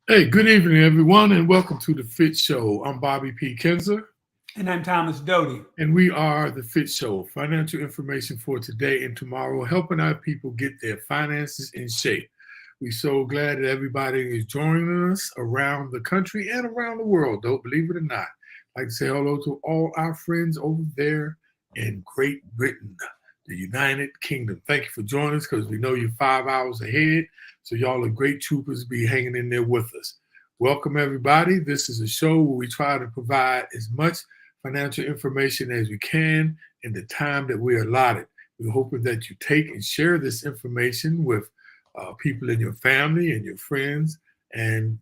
Hey, good evening, everyone, and welcome to the FITT Show. I'm Bobby P. Kinzer, And I'm Thomas Doty. and we are the FITT Show, financial information for today and tomorrow, helping our people get their finances in shape. We're so glad that everybody is joining us around the country and around the world, though, believe it or not. I'd like to say hello to all our friends over there in Great Britain, the United Kingdom. Thank you for joining us because we know you're 5 hours ahead. So y'all are great troopers be hanging in there with us. Welcome, everybody. This is a show where we try to provide as much financial information as we can in the time that we're allotted. We're hoping that you take and share this information with people in your family and your friends. And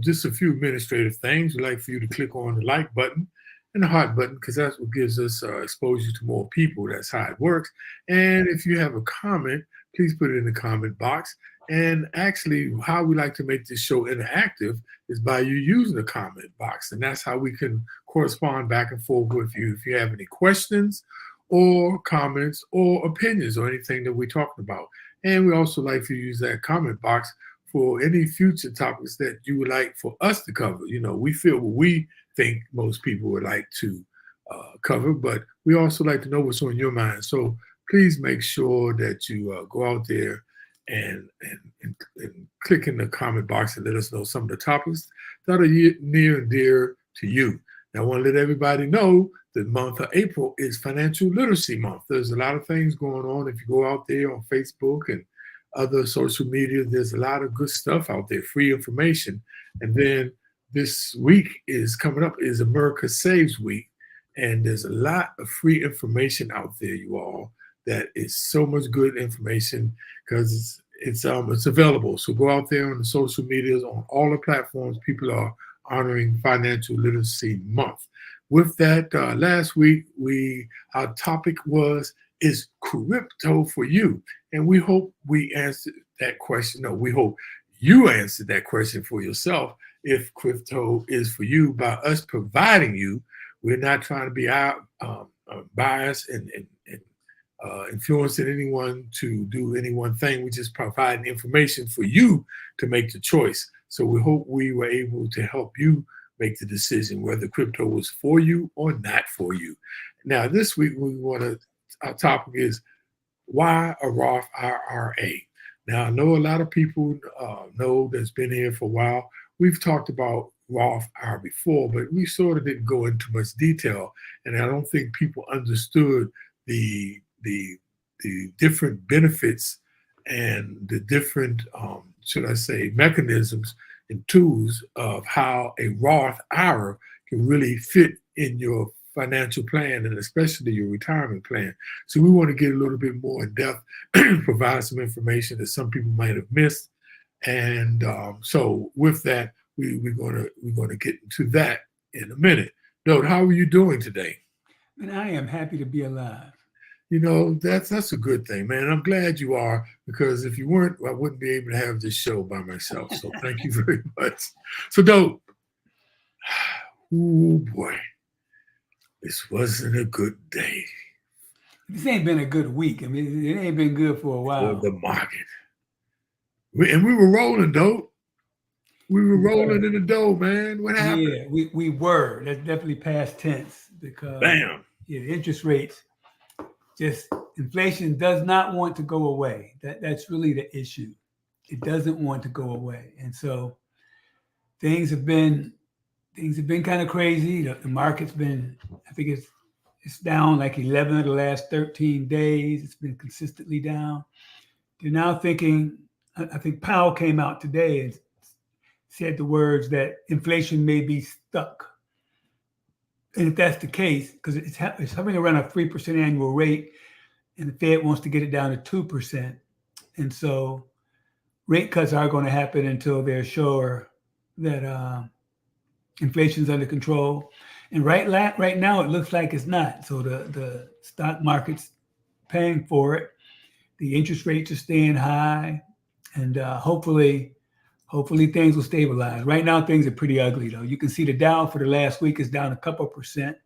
just a few administrative things. We'd like for you to click on the like button and the heart button because that's what gives us exposure to more people. That's how it works. And if you have a comment, please put it in the comment box. And actually, how we like to make this show interactive is by you using the comment box. And that's how we can correspond back and forth with you if you have any questions or comments or opinions or anything that we're talking about. And we also like to use that comment box for any future topics that you would like for us to cover. You know, we feel what we think most people would like to cover, but we also like to know what's on your mind. So please make sure that you go out there and click in the comment box and let us know some of the topics that are near and dear to you. Now, I want to let everybody know the month of April is Financial Literacy Month. There's a lot of things going on. If you go out there on Facebook and other social media, there's a lot of good stuff out there, free information. And then this week is coming up is America Saves Week. And there's a lot of free information out there, you all, that is so much good information because it's available. So go out there on the social medias, on all the platforms. People are honoring Financial Literacy Month. With that, last week our topic is crypto for you? And we hope we answered that question. No, we hope you answered that question for yourself if crypto is for you by us providing you. We're not trying to be biased and influencing anyone to do any one thing. We just provide information for you to make the choice. So we hope we were able to help you make the decision whether crypto was for you or not for you. Now, this week our topic is why a Roth IRA. Now, I know a lot of people know that's been here for a while. We've talked about Roth IRA before, but we sort of didn't go into much detail, and I don't think people understood the different benefits and the different, should I say, mechanisms and tools of how a Roth IRA can really fit in your financial plan and especially your retirement plan. So we want to get a little bit more in depth, provide some information that some people might have missed. And so with that, we're gonna get into that in a minute. Note, how are you doing today? And I am happy to be alive. You know, that's a good thing, man. I'm glad you are, because if you weren't, I wouldn't be able to have this show by myself. So thank you very much. So, Dope, oh boy, this wasn't a good day This ain't been a good week. I mean, it ain't been good for a for while. the market. And we were rolling, Dope. We were rolling in the dough, man. What happened? Yeah, we were. That's definitely past tense because Bam. yeah, the interest rates, just inflation does not want to go away. That's really the issue. It doesn't want to go away. And so things have been kind of crazy. The market's been, I think it's down like 11 of the last 13 days. It's been consistently down. They're now thinking, I think Powell came out today and said the words that inflation may be stuck. And if that's the case, because it's hovering around a 3% annual rate, and the Fed wants to get it down to 2%. And so rate cuts are going to happen until they're sure that inflation's under control. And right now, it looks like it's not. So the stock market's paying for it. The interest rates are staying high. And hopefully things will stabilize. Right now, things are pretty ugly, though. You can see the Dow for the last week is down a couple percent.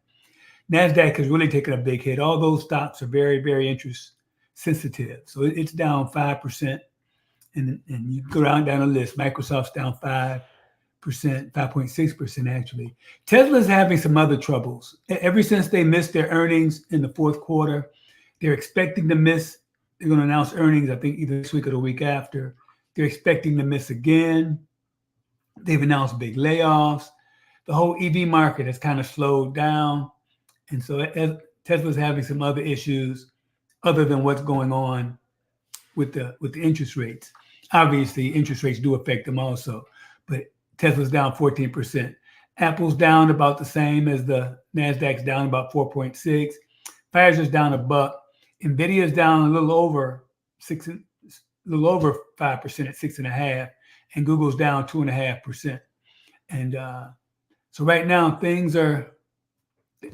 NASDAQ has really taken a big hit. All those stocks are very, very interest sensitive. So it's down 5%. And you go down the list. Microsoft's down 5%. 5.6% actually. Tesla's having some other troubles. Ever since they missed their earnings in the fourth quarter, they're expecting to miss. They're going to announce earnings, I think, either this week or the week after. They're expecting to miss again. They've announced big layoffs. The whole EV market has kind of slowed down. And so Tesla's having some other issues other than what's going on with the interest rates. Obviously, interest rates do affect them also, but Tesla's down 14%. Apple's down about the same as the NASDAQ's down about 4.6. Pfizer's down $1. Nvidia's down a little over 5% at 6.5%, and Google's down 2.5%. And so right now things are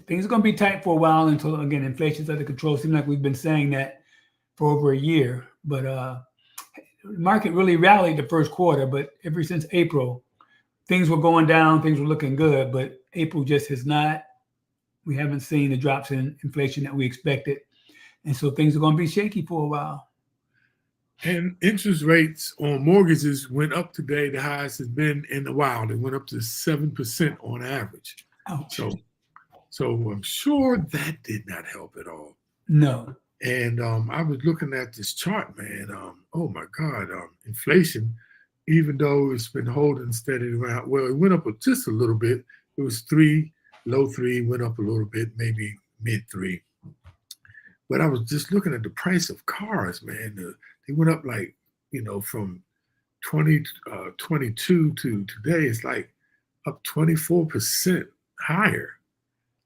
going to be tight for a while until, again, inflation's under control. Seems like we've been saying that for over a year, but the market really rallied the first quarter, but ever since April, things were going down, things were looking good, but April just has not. We haven't seen the drops in inflation that we expected. And so things are going to be shaky for a while. And interest rates on mortgages went up today, the highest it's been in a while. They went up to 7% on average. Ouch. So I'm sure that did not help at all. No. And I was looking at this chart, man. Oh my God, inflation, even though it's been holding steady around, well, it went up just a little bit. It was 3, low 3, went up a little bit, maybe mid 3. But I was just looking at the price of cars, man. They went up like, from 2022 to today, it's like up 24% higher.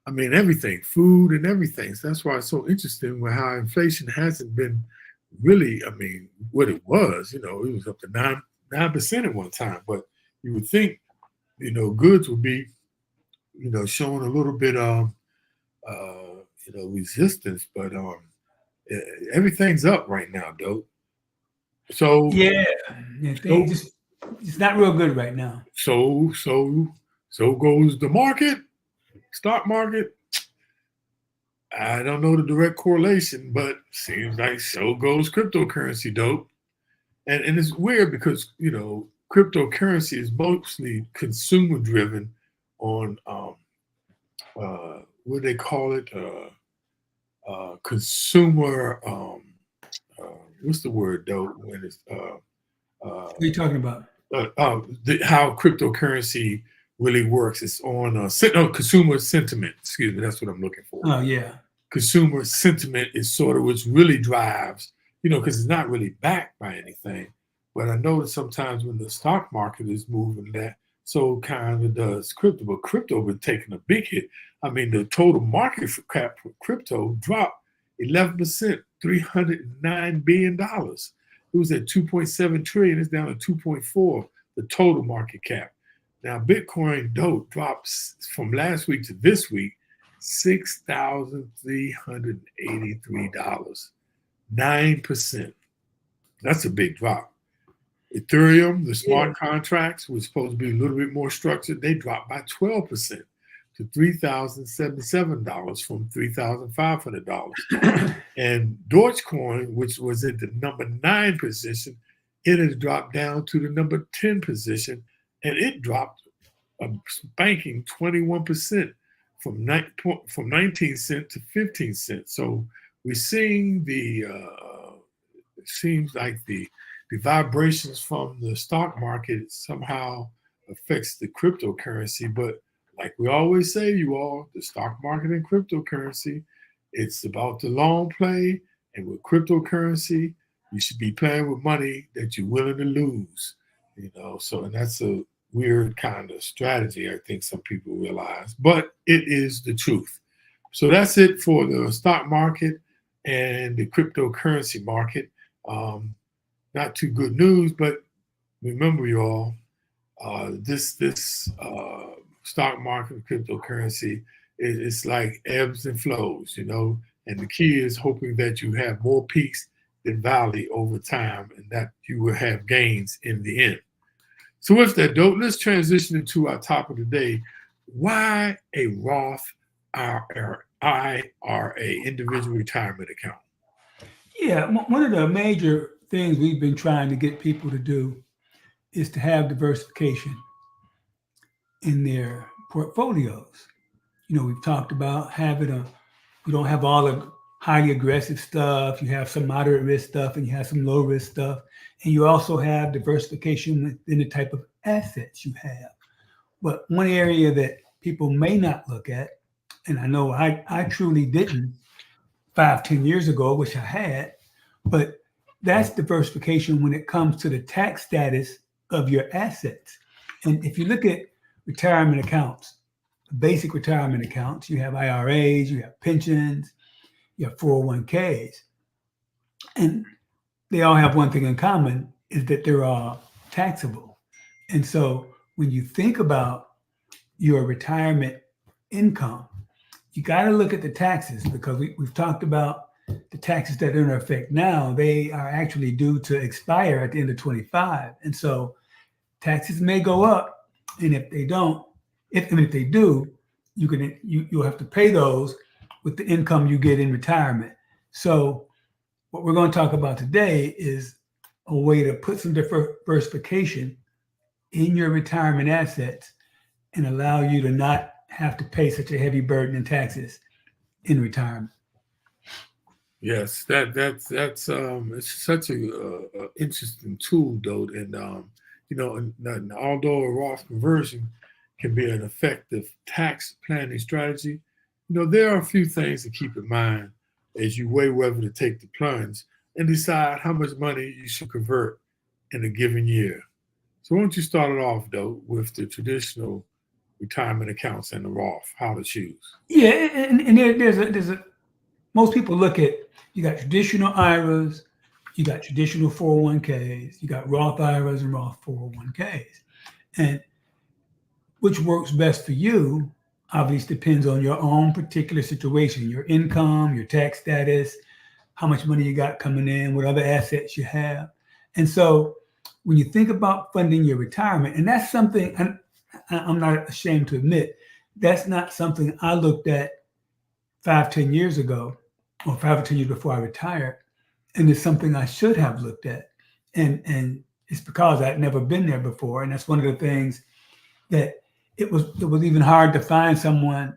I mean, everything, food and everything. So that's why it's so interesting with how inflation hasn't been really, what it was. It was up to 9% at one time. But you would think, goods would be, showing a little bit of, resistance. But everything's up right now, though. So yeah, it's not real good right now. So goes the market. Stock market, I don't know the direct correlation, but seems like so goes cryptocurrency, dope. And it's weird because, cryptocurrency is mostly consumer driven on, what they call it? Consumer, what's the word, dope? When it's, what are you talking about? How cryptocurrency really works. It's on consumer sentiment. Excuse me, that's what I'm looking for. Oh yeah, consumer sentiment is sort of which really drives, because it's not really backed by anything. But I know that sometimes when the stock market is moving, that so kind of does crypto. But crypto been taking a big hit. The total market cap for crypto dropped 11%, $309 billion. It was at 2.7 trillion. It's down to 2.4. The total market cap. Now, Bitcoin drops from last week to this week, $6,383, 9%. That's a big drop. Ethereum, the smart contracts, was supposed to be a little bit more structured. They dropped by 12% to $3,077 from $3,500. And Dogecoin, which was in the number 9 position, it has dropped down to the number 10 position. And it dropped a spanking 21% from 19 cents to 15 cents. So we're seeing it seems like the vibrations from the stock market somehow affects the cryptocurrency. But like we always say, the stock market and cryptocurrency, it's about the long play. And with cryptocurrency, you should be playing with money that you're willing to lose. And that's a weird kind of strategy, I think some people realize, but it is the truth. So that's it for the stock market and the cryptocurrency market. Not too good news, but remember, y'all, this stock market, cryptocurrency, it's like ebbs and flows, and the key is hoping that you have more peaks than valley over time, and that you will have gains in the end. So with that, dope, let's transition into our topic of the day. Why a Roth IRA, individual retirement account? Yeah, one of the major things we've been trying to get people to do is to have diversification. in their portfolios. You know, we've talked about you don't have all the highly aggressive stuff. You have some moderate risk stuff and you have some low risk stuff. And you also have diversification within the type of assets you have. But one area that people may not look at, and I know I truly didn't 5-10 years ago, which I had, but that's diversification when it comes to the tax status of your assets. And if you look at retirement accounts, basic retirement accounts, you have IRAs, you have pensions, you have 401ks, and they all have one thing in common, is that they're all taxable. And so when you think about your retirement income, you got to look at the taxes, because we've talked about the taxes that are in effect now. They are actually due to expire at the end of 25. And so taxes may go up. And if they don't, if they do, you'll have to pay those with the income you get in retirement. So what we're going to talk about today is a way to put some diversification in your retirement assets and allow you to not have to pay such a heavy burden in taxes in retirement. Yes, that's it's such a interesting tool, though, and you know, and although a Roth conversion can be an effective tax planning strategy, you know, there are a few things to keep in mind as you weigh whether to take the plunge and decide how much money you should convert in a given year. So why don't you start it off, though, with the traditional retirement accounts and the Roth, how to choose? Yeah, and there's a most people look at, you got traditional IRAs, you got traditional 401ks, you got Roth IRAs and Roth 401ks. And which works best for you obviously depends on your own particular situation, your income, your tax status, how much money you got coming in, what other assets you have. And so when you think about funding your retirement, and that's something, and I'm not ashamed to admit, that's not something I looked at 5-10 years ago, or 5 or 10 years before I retired. And it's something I should have looked at. And it's because I'd never been there before. And that's one of the things that it was even hard to find someone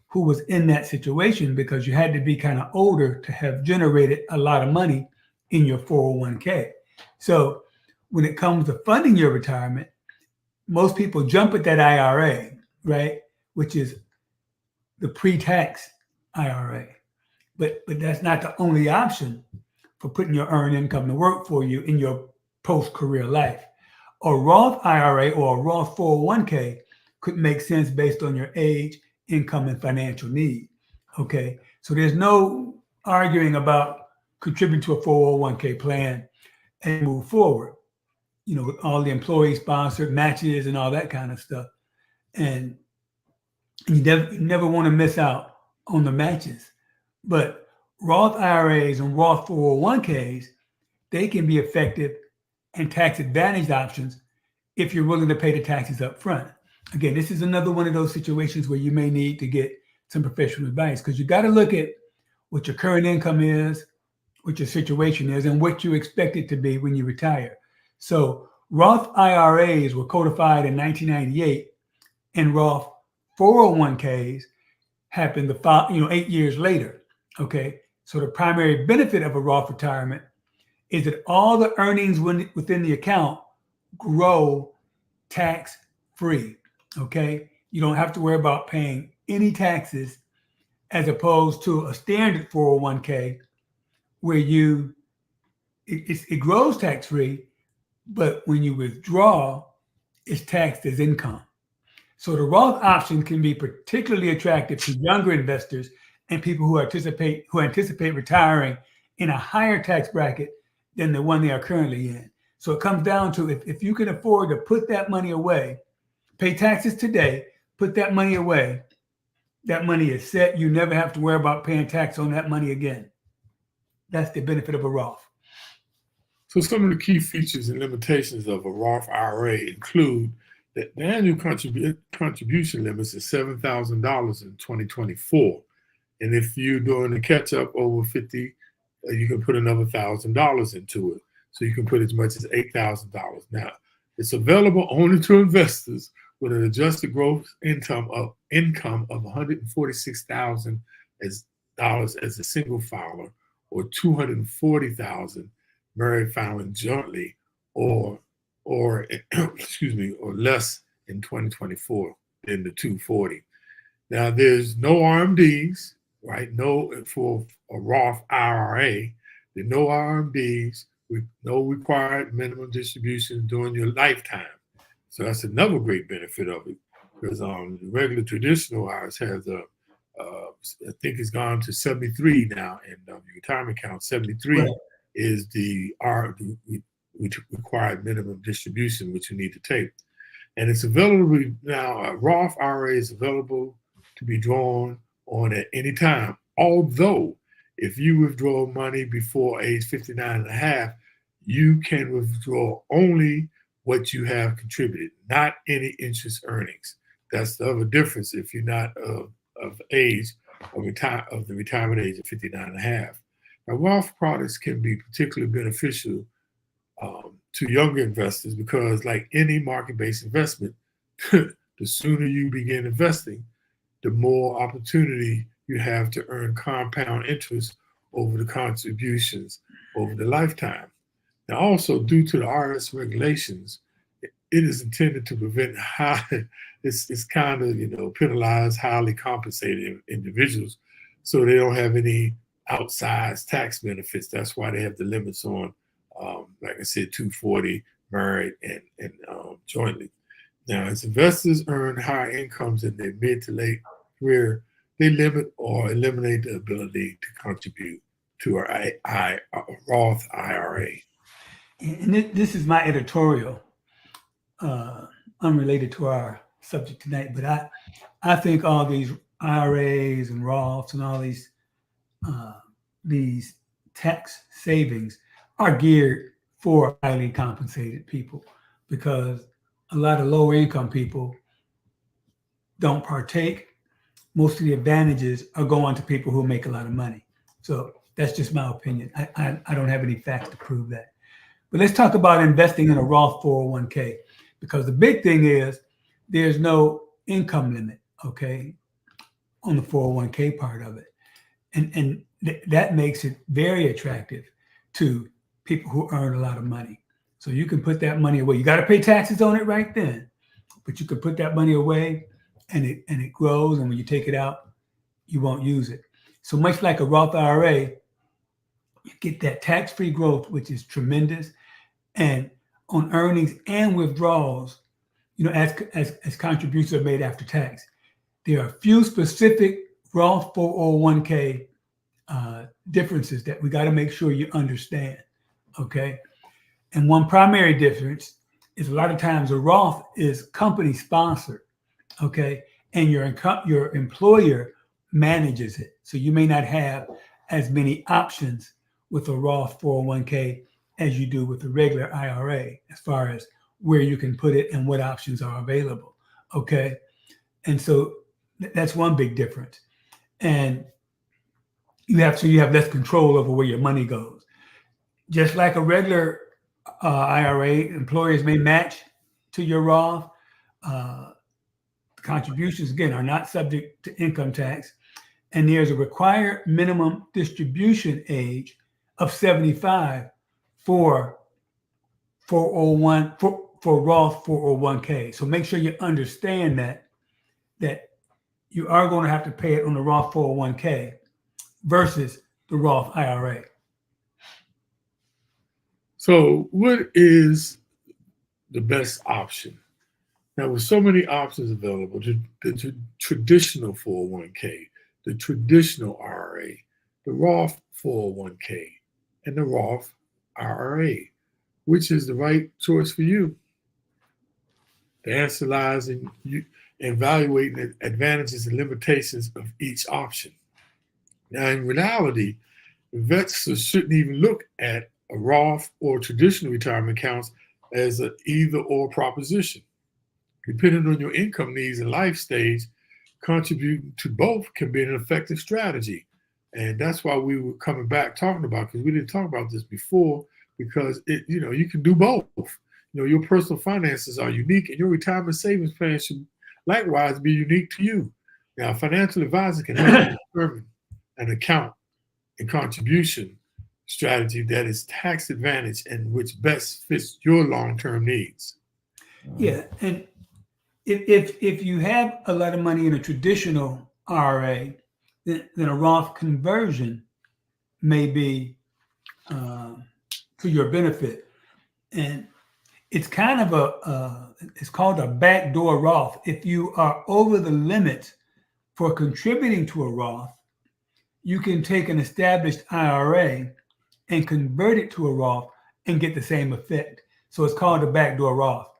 who was in that situation, because you had to be kind of older to have generated a lot of money in your 401k. So when it comes to funding your retirement, most people jump at that IRA, right? Which is the pre-tax IRA. But that's not the only option for putting your earned income to work for you in your post-career life. A Roth IRA or a Roth 401k could make sense based on your age, income, and financial need. Okay, so there's no arguing about contributing to a 401k plan and move forward, you know, with all the employee-sponsored matches and all that kind of stuff. And you never want to miss out on the matches. But Roth IRAs and Roth 401ks, they can be effective and tax advantaged options if you're willing to pay the taxes up front. Again, this is another one of those situations where you may need to get some professional advice, because you got to look at what your current income is, what your situation is, and what you expect it to be when you retire. So Roth IRAs were codified in 1998, and Roth 401ks happened 8 years later. Okay, so the primary benefit of a Roth retirement is that all the earnings within the account grow tax-free. Okay, you don't have to worry about paying any taxes, as opposed to a standard 401k where it grows tax-free, but when you withdraw, it's taxed as income. So the Roth option can be particularly attractive to younger investors and people who anticipate retiring in a higher tax bracket than the one they are currently in. So it comes down to, if you can afford to put that money away, pay taxes today, put that money away, that money is set. You never have to worry about paying tax on that money again. That's the benefit of a Roth. So some of the key features and limitations of a Roth IRA include that the annual contribution limits is $7,000 in 2024. And if you're doing a catch-up over 50, you can put another $1,000 into it. So you can put as much as $8,000. Now, it's available only to investors with an adjusted gross income of $146,000 as a single filer, or $240,000 married filing jointly, or excuse me, or less in 2024 than the 240. Now there's no RMDs, right? No, for a Roth IRA, there are no RMDs with no required minimum distribution during your lifetime. So that's another great benefit of it, because the regular traditional IRAs has I think it's gone to 73 now, and the retirement account 73 Right. is the required minimum distribution which you need to take. And it's available now. A Roth IRA is available to be drawn on at any time. Although, if you withdraw money before age 59 and a half, you can withdraw only what you have contributed, not any interest earnings. That's the other difference if you're not of age of the retirement age of 59 and a half. Now, Roth products can be particularly beneficial to younger investors because, like any market-based investment, the sooner you begin investing, the more opportunity you have to earn compound interest over the contributions over the lifetime. Now, also, due to the IRS regulations, it is intended to prevent it's kind of, penalize highly compensated individuals so they don't have any outsized tax benefits. That's why they have the limits on, like I said, 240 married and jointly. Now, as investors earn higher incomes in their mid to late career, they limit or eliminate the ability to contribute to our Roth IRA. And this is my editorial, unrelated to our subject tonight, but I think all these IRAs and Roths and all these tax savings are geared for highly compensated people, because a lot of lower income people don't partake. Most of the advantages are going to people who make a lot of money. So that's just my opinion. I don't have any facts to prove that. But let's talk about investing in a Roth 401k, because the big thing is there's no income limit, okay, on the 401k part of it. And that makes it very attractive to people who earn a lot of money. So you can put that money away. You got to pay taxes on it right then, but you can put that money away and it grows. And when you take it out, you won't use it. So much like a Roth IRA, you get that tax-free growth, which is tremendous. And on earnings and withdrawals, as contributions are made after tax, there are a few specific Roth 401k differences that we got to make sure you understand, okay? And one primary difference is a lot of times a Roth is company sponsored, okay? And your employer manages it. So you may not have as many options with a Roth 401k as you do with a regular IRA, as far as where you can put it and what options are available, okay? And so that's one big difference. And you have less control over where your money goes. Just like a regular IRA, employers may match to your Roth. Contributions, again, are not subject to income tax. And there's a required minimum distribution age of 75 for Roth 401k. So make sure you understand that you are going to have to pay it on the Roth 401k versus the Roth IRA. So what is the best option? Now, with so many options available, the traditional 401k, the traditional IRA, the Roth 401k, and the Roth IRA, which is the right choice for you? The answer lies in you evaluating the advantages and limitations of each option. Now, in reality, investors shouldn't even look at a Roth or traditional retirement accounts as an either-or proposition. Depending on your income needs and life stage, contributing to both can be an effective strategy. And that's why we were coming back talking about, because we didn't talk about this before, because you can do both. Your personal finances are unique, and your retirement savings plan should likewise be unique to you. Now, a financial advisor can help you determine an account and contribution strategy that is tax advantage and which best fits your long-term needs. Yeah, and if you have a lot of money in a traditional IRA, then a Roth conversion may be to your benefit. And it's kind of it's called a backdoor Roth. If you are over the limit for contributing to a Roth, you can take an established IRA and convert it to a Roth and get the same effect. So it's called a backdoor Roth.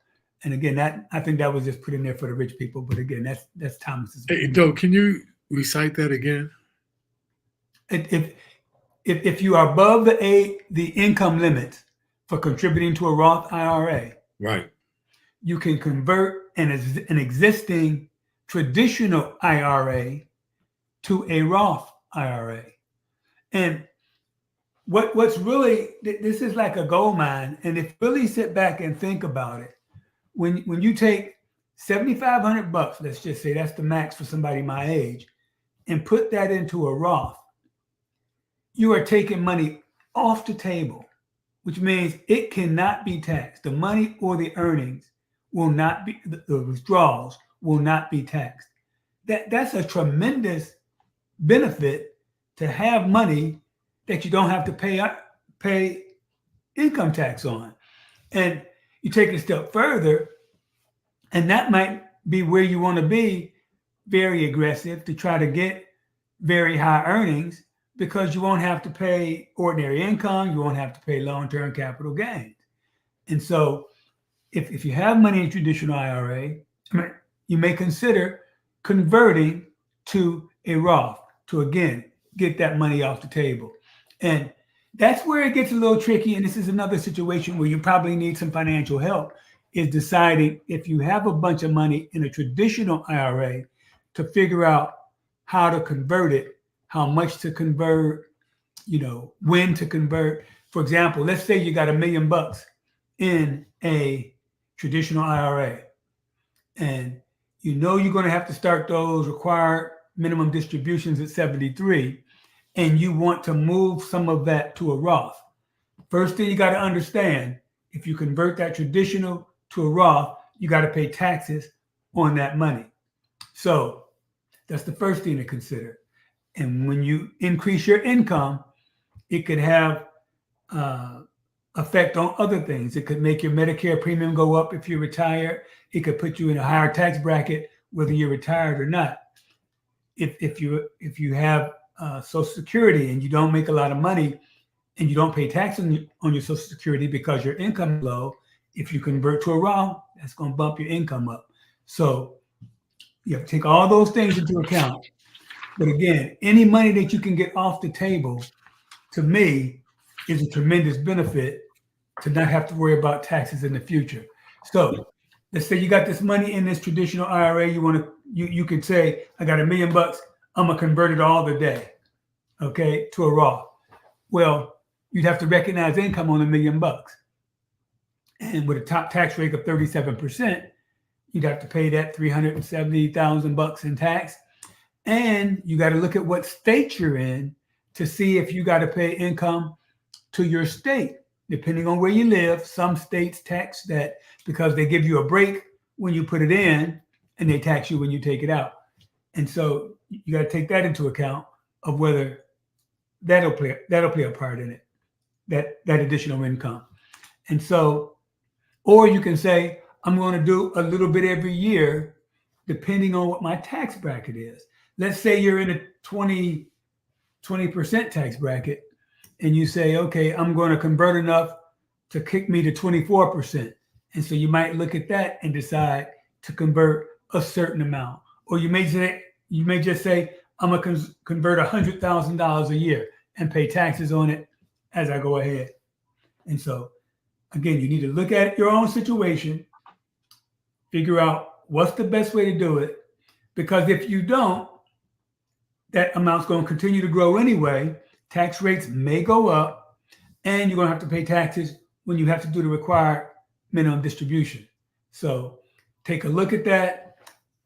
And again, I think that was just put in there for the rich people. But again, that's Thomas's. Hey, Doe, can you recite that again? If you are above the income limit for contributing to a Roth IRA, right, you can convert an existing traditional IRA to a Roth IRA. And what's really, this is like a gold mine. And if you really sit back and think about it, when you take $7,500, let's just say that's the max for somebody my age, and put that into a Roth, you are taking money off the table, which means it cannot be taxed. The money or the earnings will not be, the withdrawals will not be taxed. That's a tremendous benefit to have money that you don't have to pay income tax on. And you take it a step further, and that might be where you want to be, very aggressive to try to get very high earnings, because you won't have to pay ordinary income, you won't have to pay long-term capital gains. And so if you have money in traditional IRA, you may consider converting to a Roth to, again, get that money off the table. And that's where it gets a little tricky. And this is another situation where you probably need some financial help, is deciding if you have a bunch of money in a traditional IRA to figure out how to convert it, how much to convert, when to convert. For example, let's say you got $1 million in a traditional IRA, and you're going to have to start those required minimum distributions at 73, and you want to move some of that to a Roth. First thing you got to understand, if you convert that traditional to a Roth, you got to pay taxes on that money. So that's the first thing to consider. And when you increase your income, it could have effect on other things. It could make your Medicare premium go up if you're retired. It could put you in a higher tax bracket, whether you're retired or not. If you have Social Security and you don't make a lot of money and you don't pay tax on your Social Security because your income is low, if you convert to a Roth, that's going to bump your income up. So you have to take all those things into account. But again, any money that you can get off the table, to me, is a tremendous benefit to not have to worry about taxes in the future. So let's say you got this money in this traditional IRA. You could say, I got $1 million. I'm gonna convert it all today, okay, to a Roth. Well, you'd have to recognize income on $1 million, and with a top tax rate of 37%, you'd have to pay that $370,000 in tax. And you got to look at what state you're in to see if you got to pay income to your state. Depending on where you live, some states tax that because they give you a break when you put it in and they tax you when you take it out. And so you got to take that into account of whether that'll play a part in it, that additional income. And so, or you can say, I'm going to do a little bit every year, depending on what my tax bracket is. Let's say you're in a 20% tax bracket and you say, okay, I'm going to convert enough to kick me to 24%. And so you might look at that and decide to convert a certain amount. Or you may just say, I'm going to convert $100,000 a year and pay taxes on it as I go ahead. And so, again, you need to look at your own situation, figure out what's the best way to do it. Because if you don't, that amount's going to continue to grow anyway. Tax rates may go up, and you're going to have to pay taxes when you have to do the required minimum distribution. So take a look at that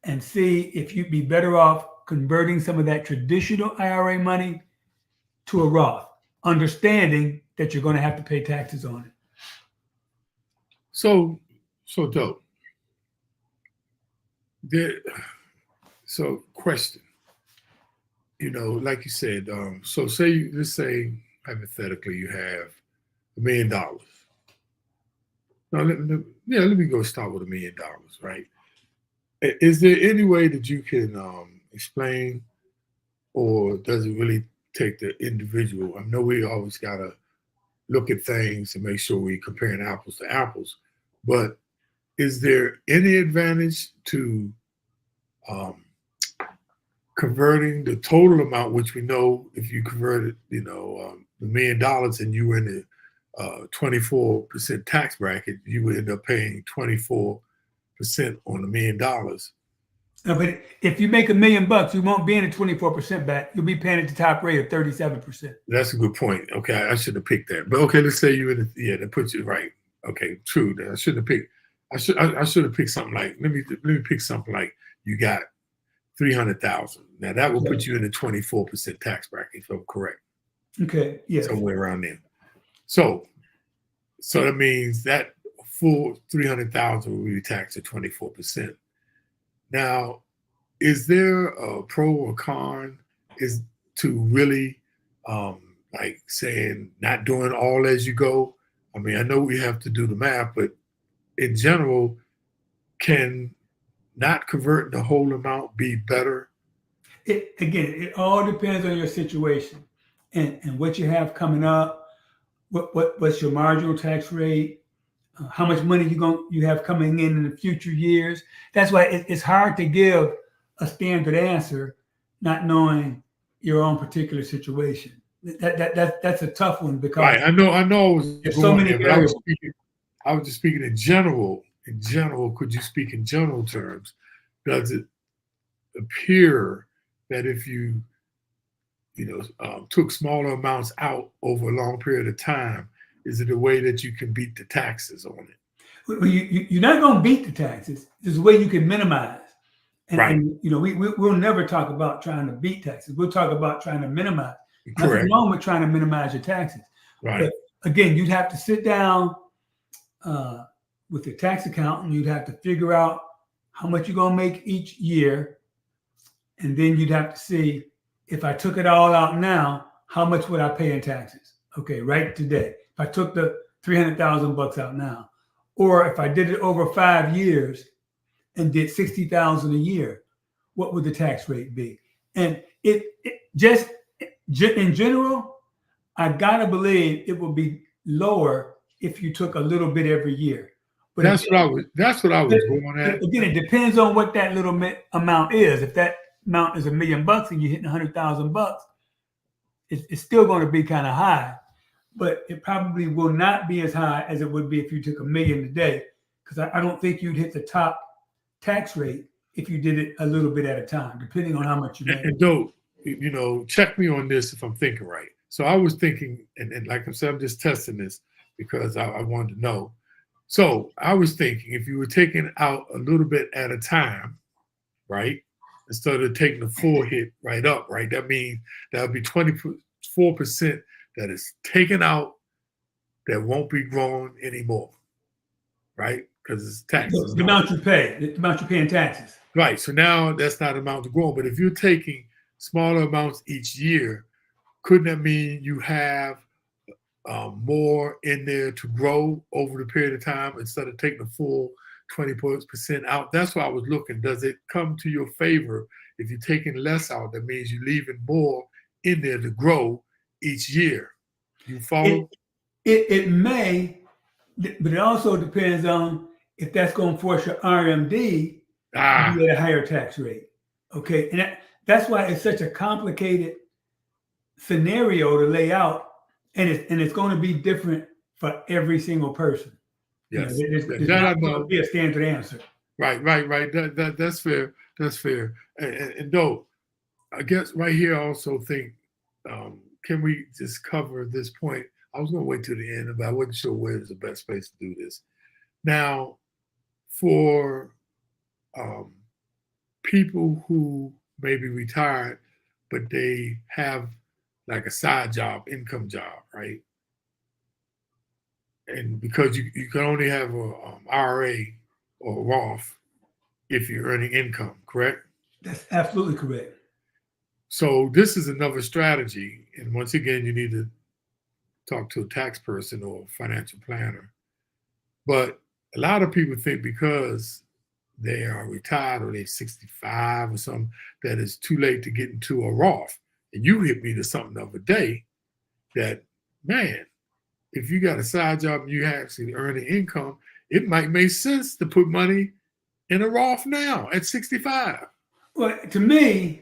and see if you'd be better off converting some of that traditional IRA money to a Roth, understanding that you're going to have to pay taxes on it. So dope. So question, like you said, so let's say hypothetically you have $1 million. Now, let me go start with $1 million, right? Is there any way that you can explain, or does it really take the individual? I know we always got to look at things and make sure we're comparing apples to apples, but is there any advantage to converting the total amount, which we know if you converted, $1 million and you were in the 24% tax bracket, you would end up paying 24% on $1 million. No, but if you make $1 million, you won't be in a 24% back. You'll be paying at the top rate of 37%. That's a good point. Okay, I should have picked that. But okay, let's say you in that puts you right. Okay, true. I should have picked. I should have picked something like, let me pick something like you got 300,000. Now that will put you in a 24% tax bracket, if I'm correct. Okay, yes. Somewhere around there. So that means that full 300,000 will be taxed at 24%. Now, is there a pro or con is to really like saying not doing all as you go? I mean, I know we have to do the math, but in general, can not converting the whole amount be better? It all depends on your situation and what you have coming up. What's your marginal tax rate? How much money you have coming in the future years? That's why it's hard to give a standard answer, not knowing your own particular situation. That's a tough one because right. I know. There's so many variables. I was just speaking in general. In general, could you speak in general terms? Does it appear that if you took smaller amounts out over a long period of time, is it a way that you can beat the taxes on it? Well, you're not going to beat the taxes. There's a way you can minimize. And we'll never talk about trying to beat taxes. We'll talk about trying to minimize. Correct. Nothing wrong with trying to minimize your taxes. Right. But again, you'd have to sit down with your tax accountant. You'd have to figure out how much you're going to make each year. And then you'd have to see, if I took it all out now, how much would I pay in taxes? Okay, right today. If I took the $300,000 out now, or if I did it over 5 years and did $60,000 a year, what would the tax rate be? And it just in general, I gotta believe it would be lower if you took a little bit every year. But that's what I was going at. Again, it depends on what that little amount is. If that amount is $1 million and you're hitting $100,000, it's still going to be kind of high, but it probably will not be as high as it would be if you took $1 million today, because I don't think you'd hit the top tax rate if you did it a little bit at a time, depending on how much you make. And don't, check me on this if I'm thinking right. So I was thinking, and like I said, I'm just testing this because I wanted to know. So I was thinking if you were taking out a little bit at a time, right, instead of taking the full hit right up, right, that means that would be 24% that is taken out that won't be grown anymore, right? Because it's taxes. The amount you pay, the amount you pay in taxes. Right. So now that's not the amount to grow. But if you're taking smaller amounts each year, couldn't that mean you have more in there to grow over the period of time instead of taking the full 20% out? That's why I was looking. Does it come to your favor if you're taking less out? That means you're leaving more in there to grow each year. You follow? It may, but it also depends on if that's going to force your RMD to be at a higher tax rate. Okay, and that's why it's such a complicated scenario to lay out, and it's going to be different for every single person. Yes, there's not going to be a standard answer. Right. That's fair. That's fair. And though, I guess right here, I also think, can we just cover this point? I was going to wait till the end, but I wasn't sure where is the best place to do this. Now, for people who may be retired, but they have like a side job, income job, right? And because you can only have a IRA or Roth if you're earning income, correct? That's absolutely correct. So this is another strategy. And once again, you need to talk to a tax person or financial planner. But a lot of people think because they are retired or they're 65 or something, that it's too late to get into a Roth. And you hit me to something the other day that, man, if you got a side job and you actually earn an income, it might make sense to put money in a Roth now at 65. Well, to me,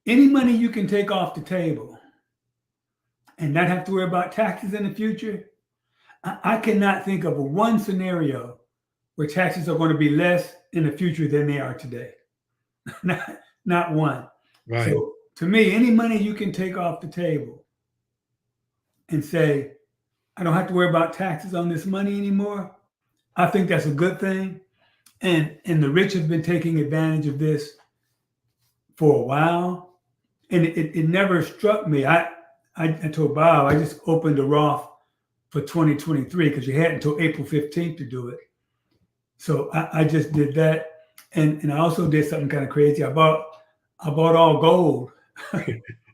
any money you can take off the table and not have to worry about taxes in the future, I cannot think of one scenario where taxes are going to be less in the future than they are today. Not one. Right. So to me, any money you can take off the table and say, I don't have to worry about taxes on this money anymore, I think that's a good thing. And the rich have been taking advantage of this for a while. And it never struck me. I told Bob, I just opened a Roth for 2023 because you had until April 15th to do it. So I just did that. And I also did something kind of crazy. I bought all gold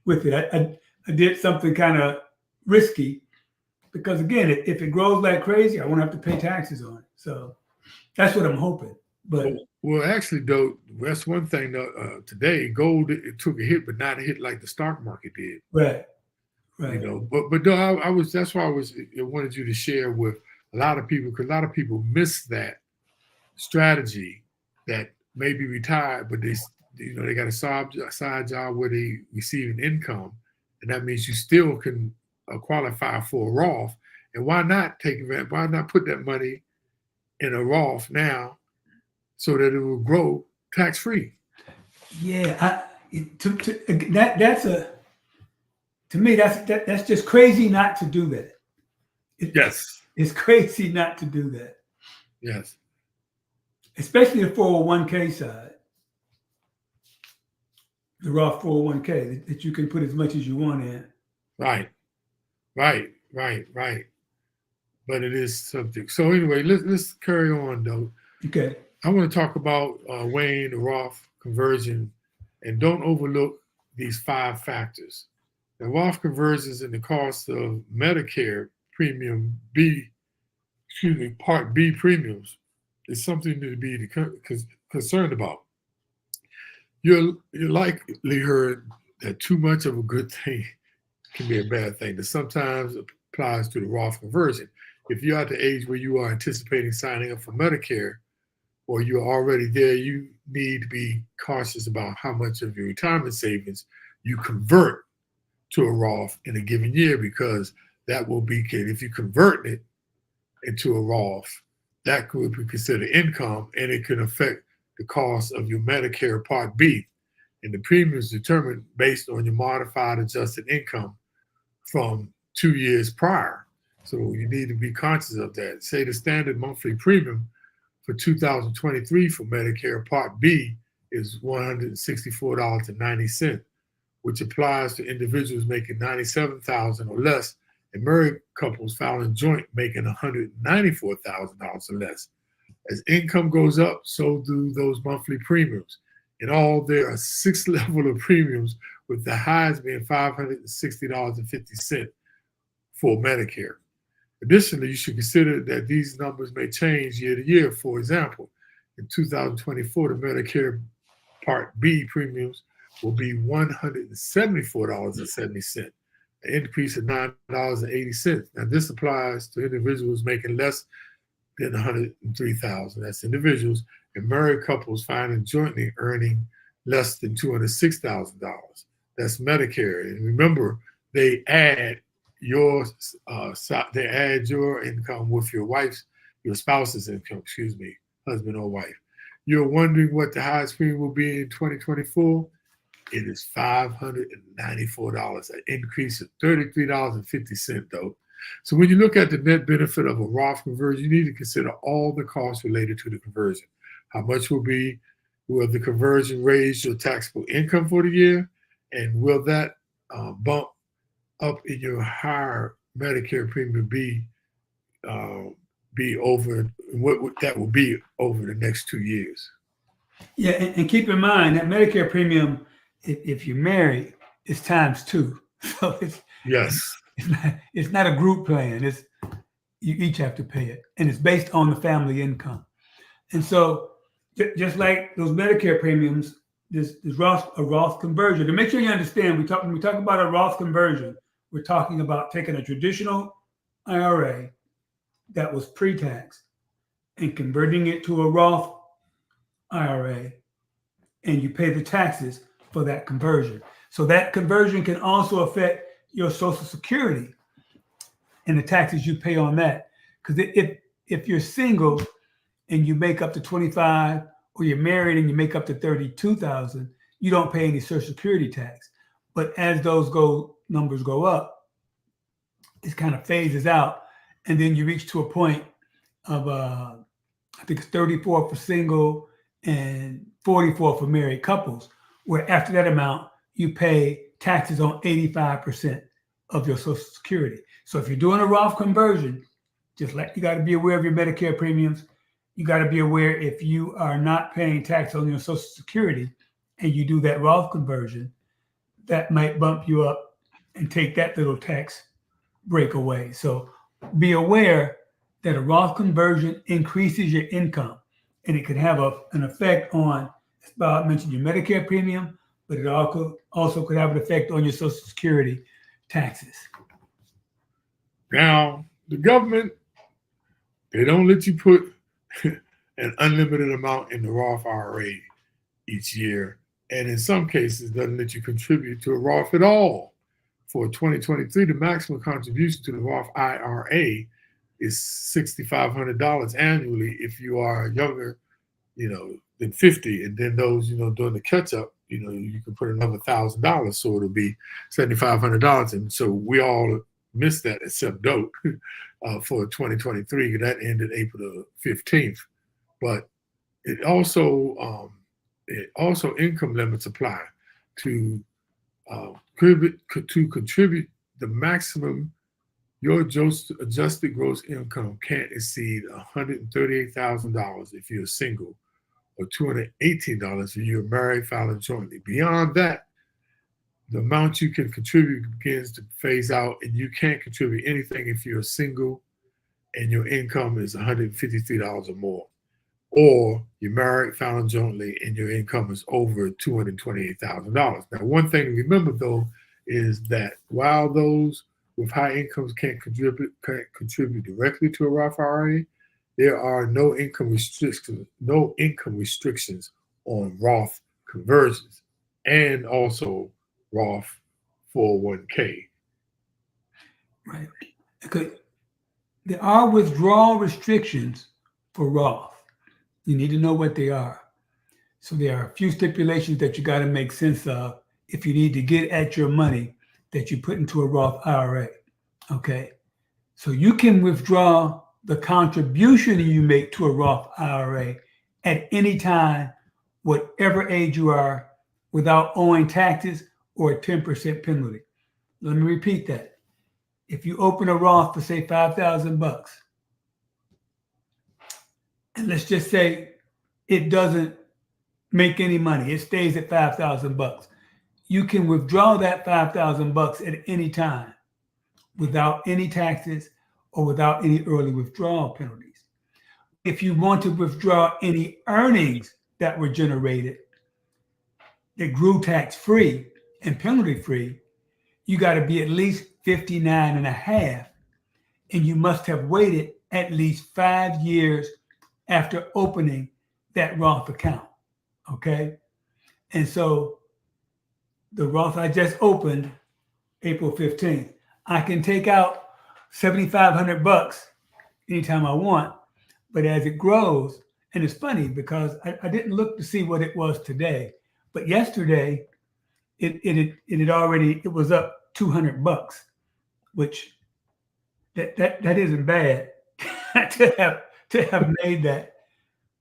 with it. I did something kind of risky because, again, if it grows like crazy, I won't have to pay taxes on it. So that's what I'm hoping. But well, actually, though, that's one thing. Today, gold it took a hit, but not a hit like the stock market did. Right. You know, but no, I was. That's why I wanted you to share with a lot of people, because a lot of people miss that strategy that may be retired, but they got a side job where they receive an income, and that means you still can qualify for a Roth. And why not why not put that money in a Roth now so that it will grow tax free? Yeah, to me that's just crazy not to do that. Yes, it's crazy not to do that. Yes, especially the 401k side, the Roth 401k that you can put as much as you want in. Right. But it is subject. So anyway, let's carry on though. Okay. I want to talk about weighing the Roth conversion, and don't overlook these 5 factors. The Roth conversions and the cost of Medicare Part B premiums is something to be concerned about. You're likely heard that too much of a good thing can be a bad thing. That sometimes applies to the Roth conversion. If you're at the age where you are anticipating signing up for Medicare, or you're already there, you need to be cautious about how much of your retirement savings you convert to a Roth in a given year, because that will be, if you convert it into a Roth, that could be considered income, and it can affect the cost of your Medicare Part B. And the premium is determined based on your modified adjusted income from 2 years prior. So you need to be conscious of that. Say the standard monthly premium for 2023 for Medicare Part B is $164.90, which applies to individuals making $97,000 or less, and married couples filing joint making $194,000 or less. As income goes up, so do those monthly premiums. In all, there are 6 levels of premiums, with the highest being $560.50 for Medicare. Additionally, you should consider that these numbers may change year to year. For example, in 2024, the Medicare Part B premiums will be $174.70, an increase of $9.80. Now, this applies to individuals making less than $103,000. That's individuals, and married couples filing jointly earning less than $206,000. That's Medicare. And remember, they add your income with your spouse's income, husband or wife. You're wondering what the highest premium will be in 2024? It is $594, an increase of $33.50 though. So when you look at the net benefit of a Roth conversion, you need to consider all the costs related to the conversion. How much will the conversion raise your taxable income for the year? And will that bump up in your higher Medicare premium be over, what that will be over the next 2 years? Yeah, and keep in mind that Medicare premium, if you're married, is ×2. So Yes. it's not a group plan. It's you each have to pay it, and it's based on the family income. And so just like those Medicare premiums, this a Roth conversion. To make sure you understand, when we talk about a Roth conversion, we're talking about taking a traditional IRA that was pre-tax and converting it to a Roth IRA, and you pay the taxes for that conversion. So that conversion can also affect your Social Security and the taxes you pay on that. Because if you're single and you make up to 25, or you're married and you make up to 32,000, you don't pay any Social Security tax. But as those numbers go up, it kind of phases out, and then you reach to a point of I think it's 34 for single and 44 for married couples, where after that amount, you pay taxes on 85% of your Social Security. So if you're doing a Roth conversion, just like you got to be aware of your Medicare premiums, you got to be aware if you are not paying tax on your Social Security and you do that Roth conversion, that might bump you up and take that little tax break away. So be aware that a Roth conversion increases your income, and it can have an effect on, as Bob mentioned, your Medicare premium, but it also could have an effect on your Social Security taxes. Now, the government, they don't let you put an unlimited amount in the Roth IRA each year, and in some cases doesn't let you contribute to a Roth at all. For 2023, the maximum contribution to the Roth IRA is $6,500 annually if you are younger, than 50, and then those, doing the catch-up, you can put another $1,000, so it'll be $7,500, and so we all missed that except Dope for 2023. That ended April the 15th, but it also income limits apply to contribute the maximum. Your adjusted gross income can't exceed $138,000 if you're single, or $218 if you're married filing jointly. Beyond that, the amount you can contribute begins to phase out, and you can't contribute anything if you're single and your income is $153 or more, or you're married filing jointly and your income is over $228,000. Now, one thing to remember though is that while those with high incomes can't contribute directly to a Roth IRA, there are no income restrictions on Roth conversions and also Roth 401k. Right. Because there are withdrawal restrictions for Roth. You need to know what they are. So there are a few stipulations that you got to make sense of if you need to get at your money that you put into a Roth IRA. Okay. So you can withdraw the contribution you make to a Roth IRA at any time, whatever age you are, without owing taxes or a 10% penalty. Let me repeat that. If you open a Roth for say $5,000, and let's just say it doesn't make any money, it stays at $5,000, you can withdraw that $5,000 at any time without any taxes or without any early withdrawal penalties. If you want to withdraw any earnings that were generated that grew tax-free and penalty-free, you got to be at least 59 and a half, and you must have waited at least 5 years after opening that Roth account, okay? And so the Roth I just opened April 15th, I can take out $7,500 anytime I want, but as it grows, and it's funny because I didn't look to see what it was today, but yesterday it was up $200, which that isn't bad to have made that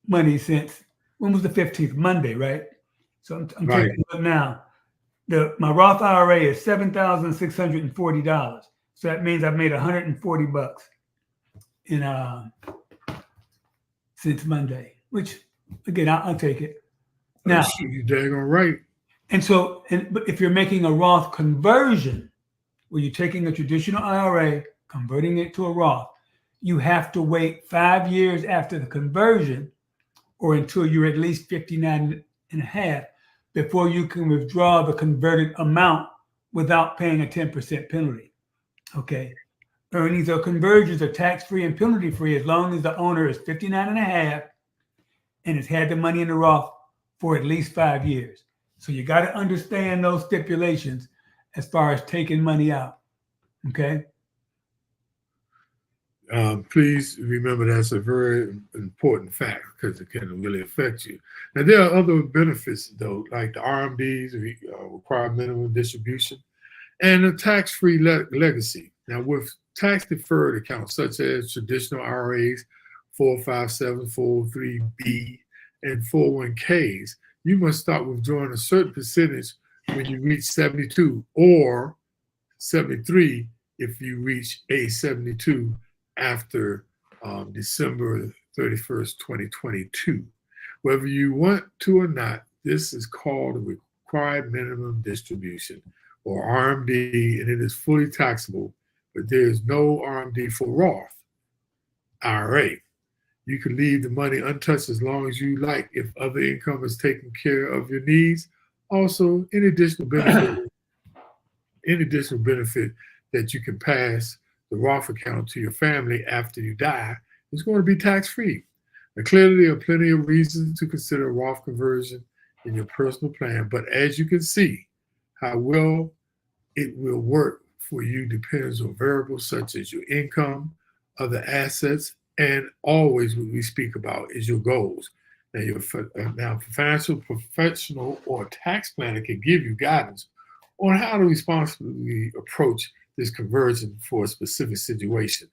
money since when was the 15th? Monday, right? So I'm Right. taking a look now. My Roth IRA is $7,640. So that means I've made $140 in since Monday, which again I'll take it. Now You're daggone right. And so, but if you're making a Roth conversion, where you're taking a traditional IRA, converting it to a Roth, you have to wait 5 years after the conversion or until you're at least 59 and a half before you can withdraw the converted amount without paying a 10% penalty. Okay. Earnings or conversions are tax-free and penalty-free as long as the owner is 59 and a half and has had the money in the Roth for at least 5 years. So you got to understand those stipulations as far as taking money out. Okay. Please remember that's a very important fact because it can really affect you. Now, there are other benefits, though, like the RMDs, required minimum distribution, and a tax-free legacy. Now, with tax-deferred accounts such as traditional IRAs, 457, 403B, and 401ks, you must start withdrawing a certain percentage when you reach 72 or 73 if you reach age 72 after December 31st, 2022. Whether you want to or not, this is called a required minimum distribution, or RMD, and it is fully taxable, but there is no RMD for Roth IRA. You can leave the money untouched as long as you like if other income is taking care of your needs. Also, any additional benefit that you can pass the Roth account to your family after you die is going to be tax-free. Now, clearly, there are plenty of reasons to consider Roth conversion in your personal plan, but as you can see, how well it will work for you depends on variables such as your income, other assets, and always what we speak about is your goals. Now, financial professional or tax planner can give you guidance on how to responsibly approach this conversion for a specific situation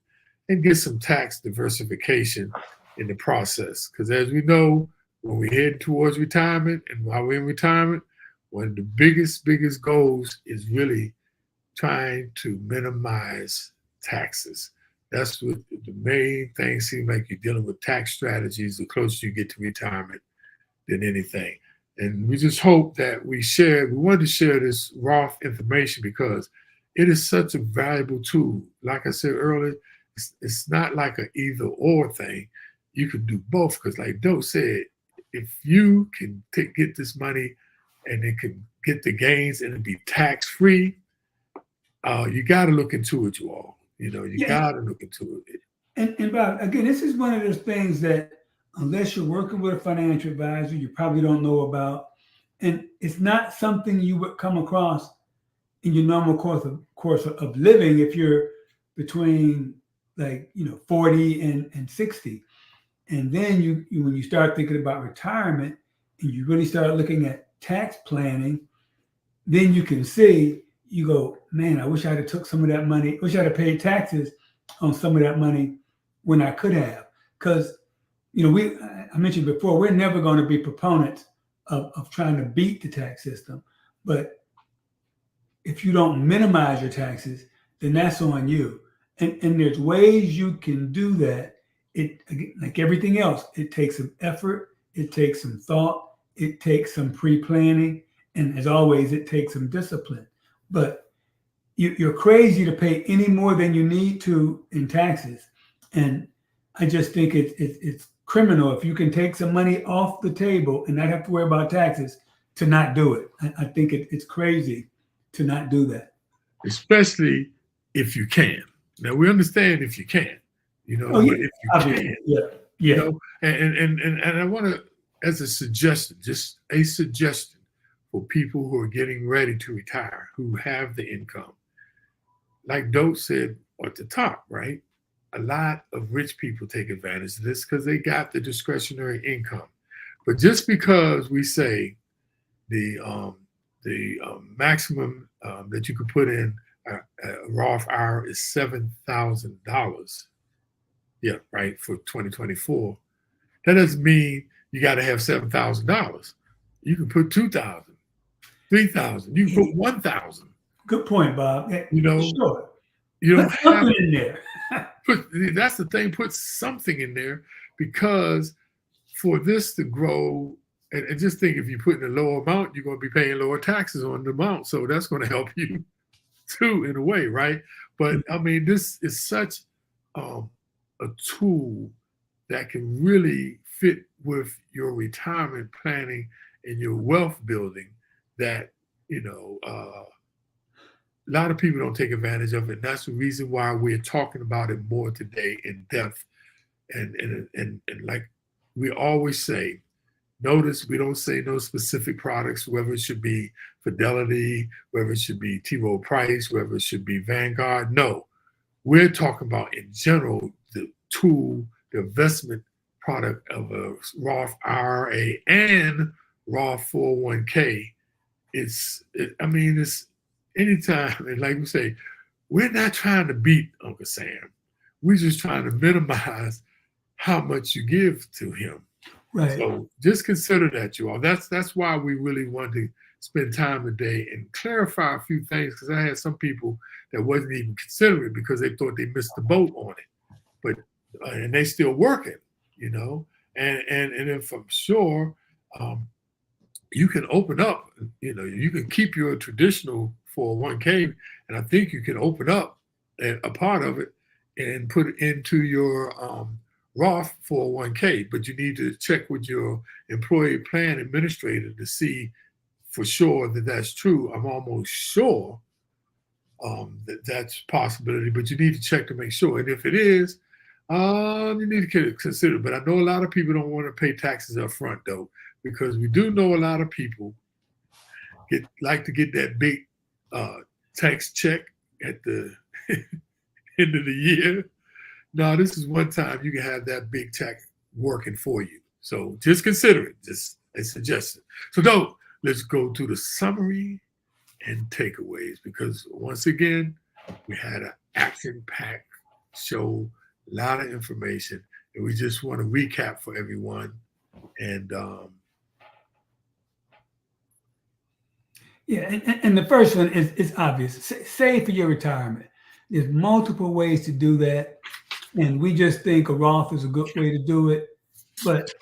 and get some tax diversification in the process. Because as we know, when we head towards retirement and while we're in retirement, one of the biggest goals is really trying to minimize taxes. That's what the main thing seems like. You're dealing with tax strategies the closer you get to retirement than anything. And we just hope that we wanted to share this Roth information because it is such a valuable tool. Like I said earlier, it's not like an either or thing. You could do both because like Doe said, if you can get this money and it can get the gains and it be tax-free, you got to look into it, you all. You got to look into it. And Bob, again, this is one of those things that unless you're working with a financial advisor, you probably don't know about. And it's not something you would come across in your normal course of living if you're between 40 and 60. And then you when you start thinking about retirement and you really start looking at tax planning, then you can see, you go, man, I wish I'd have took some of that money. I wish I'd have paid taxes on some of that money when I could have. Because, I mentioned before, we're never going to be proponents of trying to beat the tax system. But if you don't minimize your taxes, then that's on you. And there's ways you can do that. It, like everything else, it takes some effort. It takes some thought. It takes some pre-planning. And as always, it takes some discipline. But you're crazy to pay any more than you need to in taxes. And I just think it's criminal if you can take some money off the table and not have to worry about taxes to not do it. I think it's crazy to not do that. Especially if you can. Now, we understand if you can, if you can. Yeah. And I want to, as a suggestion, just a suggestion for people who are getting ready to retire, who have the income. Like Doe said at the top, right? A lot of rich people take advantage of this because they got the discretionary income. But just because we say the maximum that you could put in Roth IRA is $7,000. Yeah, right, for 2024. That doesn't mean you got to have $7,000. You can put 2,000, 3,000. You can put 1,000. Good point, Bob. Yeah, You know, sure. you don't Put have something in there. that's the thing. Put something in there, because for this to grow, and just think, if you put in a lower amount, you're going to be paying lower taxes on the amount. So that's going to help you too, in a way, right? But I mean, this is such a tool that can really fit with your retirement planning and your wealth building, that, a lot of people don't take advantage of it. And that's the reason why we're talking about it more today in depth. And like we always say, notice we don't say no specific products, whether it should be Fidelity, whether it should be T. Rowe Price, whether it should be Vanguard. No, we're talking about in general the tool, the investment product of a Roth IRA and Roth 401k. It's anytime, and like we say, we're not trying to beat Uncle Sam. We're just trying to minimize how much you give to him. Right. So just consider that, you all. That's why we really want to spend time today and clarify a few things, because I had some people that wasn't even considering it because they thought they missed the boat on it, but and they still working, and if I'm sure you can open up, you can keep your traditional 401k, and I think you can open up a part of it and put it into your Roth 401k, but you need to check with your employee plan administrator to see for sure that that's true. I'm almost sure that that's a possibility, but you need to check to make sure. And if it is, you need to consider. But I know a lot of people don't want to pay taxes up front, though, because we do know a lot of people like to get that big tax check at the end of the year. No, this is one time you can have that big check working for you. So just consider it, just a suggestion. So let's go to the summary and takeaways, because once again, we had an action-packed show, a lot of information, and we just want to recap for everyone. And and the first one is obvious. Save for your retirement. There's multiple ways to do that, and we just think a Roth is a good way to do it. But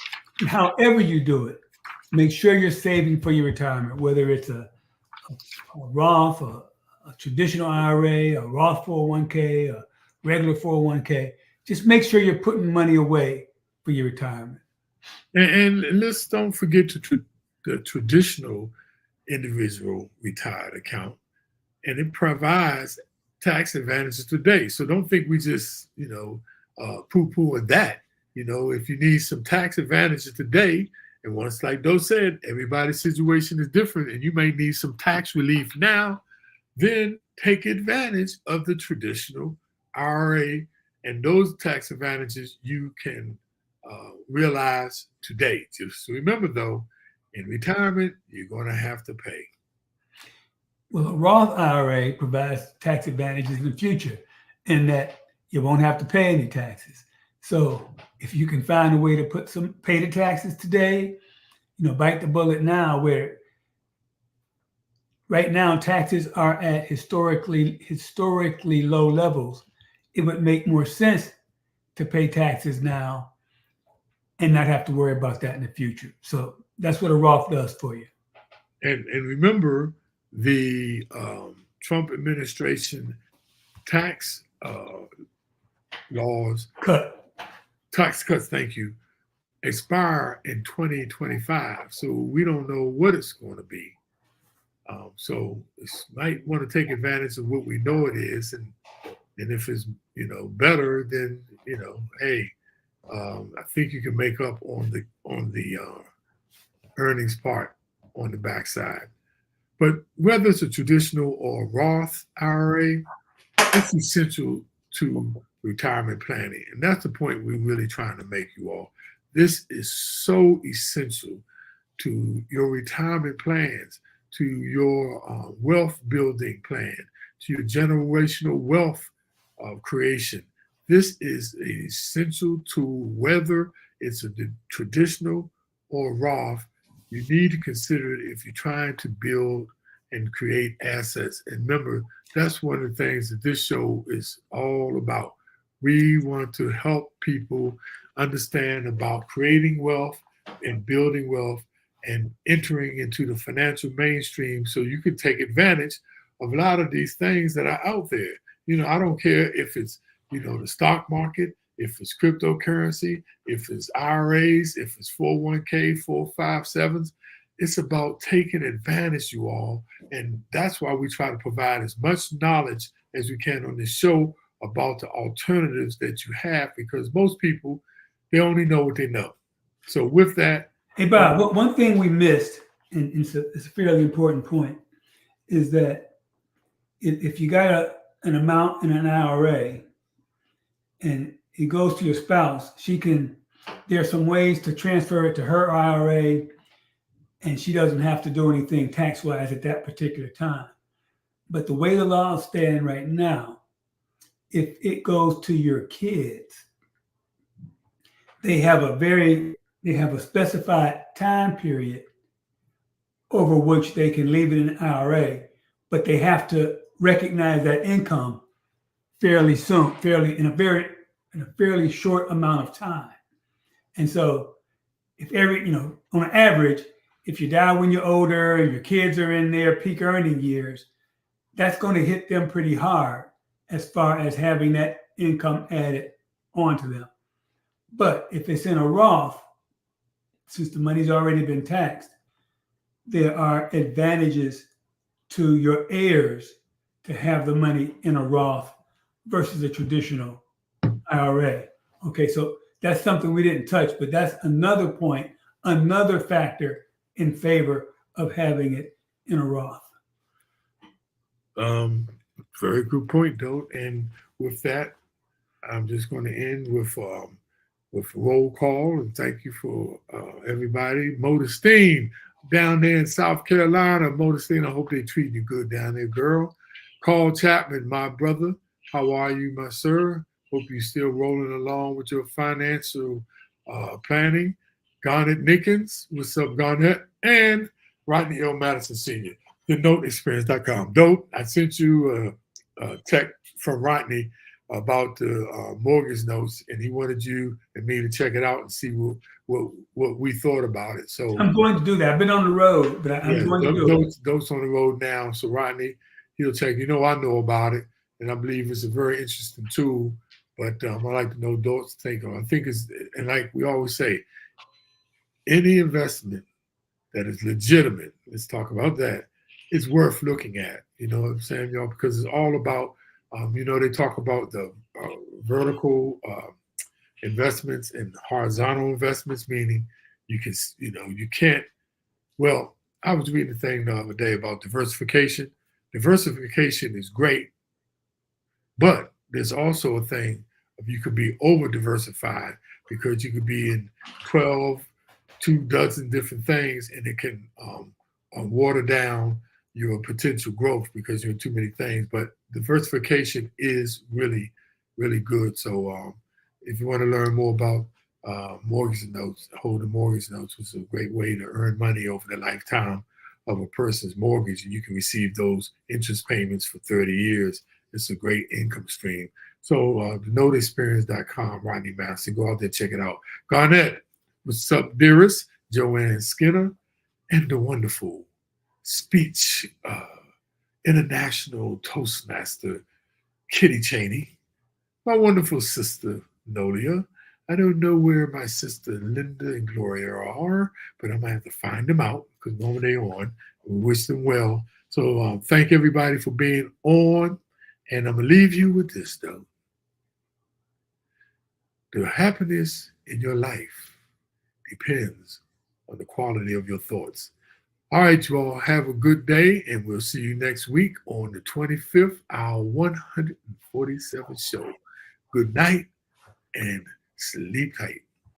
however you do it, make sure you're saving for your retirement, whether it's a Roth, a traditional IRA, a Roth 401k, a regular 401k. Just make sure you're putting money away for your retirement. And let's don't forget the traditional individual retired account, and it provides tax advantages today. So don't think we just, poo-pooing that. If you need some tax advantages today, and once, like Doe said, everybody's situation is different, and you may need some tax relief now, then take advantage of the traditional IRA, and those tax advantages you can realize today. Just remember, though, in retirement, you're going to have to pay. Well, a Roth IRA provides tax advantages in the future, in that you won't have to pay any taxes. So if you can find a way to pay the taxes today, bite the bullet now, where right now taxes are at historically low levels. It would make more sense to pay taxes now and not have to worry about that in the future. So that's what a Roth does for you. And remember, the Trump administration tax laws, tax cuts, thank you, expire in 2025. So we don't know what it's going to be. So you might want to take advantage of what we know it is, and if it's better, then hey, I think you can make up on the earnings part on the backside. But whether it's a traditional or Roth IRA, it's essential to retirement planning. And that's the point we're really trying to make, you all. This is so essential to your retirement plans, to your wealth building plan, to your generational wealth creation. This is an essential tool, whether it's a traditional or Roth. You need to consider it if you're trying to build and create assets. And remember, that's one of the things that this show is all about. We want to help people understand about creating wealth and building wealth and entering into the financial mainstream so you can take advantage of a lot of these things that are out there. You know, I don't care if it's, you know, the stock market, if it's cryptocurrency, if it's IRAs, if it's 401k, 457s. It's about taking advantage, you all. And that's why we try to provide as much knowledge as we can on this show about the alternatives that you have, because most people, they only know what they know. So with that. Hey, Bob, one thing we missed, and it's a fairly important point, is that if you got an amount in an IRA and it goes to your spouse, there are some ways to transfer it to her IRA, and she doesn't have to do anything tax-wise at that particular time. But the way the laws stand right now, if it goes to your kids, they have a specified time period over which they can leave it in an IRA, but they have to recognize that income fairly soon, in a fairly short amount of time. And so if on an average, if you die when you're older and your kids are in their peak earning years, that's going to hit them pretty hard as far as having that income added onto them. But if it's in a Roth, since the money's already been taxed, there are advantages to your heirs to have the money in a Roth versus a traditional IRA. Okay, so that's something we didn't touch, but that's another point, another factor in favor of having it in a Roth. Very good point, though. And with that, I'm just going to end with roll call, and thank you for everybody. Modestine down there in South Carolina. Modestine, I hope they treat you good down there, girl. Carl Chapman, my brother. How are you, my sir? Hope you're still rolling along with your financial planning. Garnett Nickens, what's up, Garnett? And Rodney L. Madison Sr., TheNoteExperience.com. Dope, I sent you a text from Rodney about the mortgage notes, and he wanted you and me to check it out and see what we thought about it. So I'm going to do that. I've been on the road, but I'm going to do it. Dope's on the road now. So Rodney, he'll check. You know, I know about it, and I believe it's a very interesting tool. But I'd like to know Dope's take on it. I think it's, and like we always say, any investment that is legitimate, let's talk about that, it's worth looking at. You know what I'm saying, y'all? Because it's all about, they talk about the vertical investments and horizontal investments, meaning you can't, well, I was reading a thing the other day about diversification. Diversification is great, but there's also a thing of you could be over diversified, because you could be in 2 dozen different things, and it can water down your potential growth because you're in too many things. But diversification is really, really good. So if you want to learn more about mortgage notes, holding mortgage notes was a great way to earn money over the lifetime of a person's mortgage, and you can receive those interest payments for 30 years. It's a great income stream. So TheNoteExperience.com, Rodney Master, go out there, check it out. Garnett, what's up, dearest? Joanne Skinner, and the wonderful speech international Toastmaster Kitty Cheney, my wonderful sister Nolia. I don't know where my sister Linda and Gloria are, but I might have to find them out, because normally they're on. We wish them well. So thank everybody for being on, and I'm gonna leave you with this though. The happiness in your life depends on the quality of your thoughts. All right, you all have a good day, and we'll see you next week on the 25th, our 147th show. Good night and sleep tight.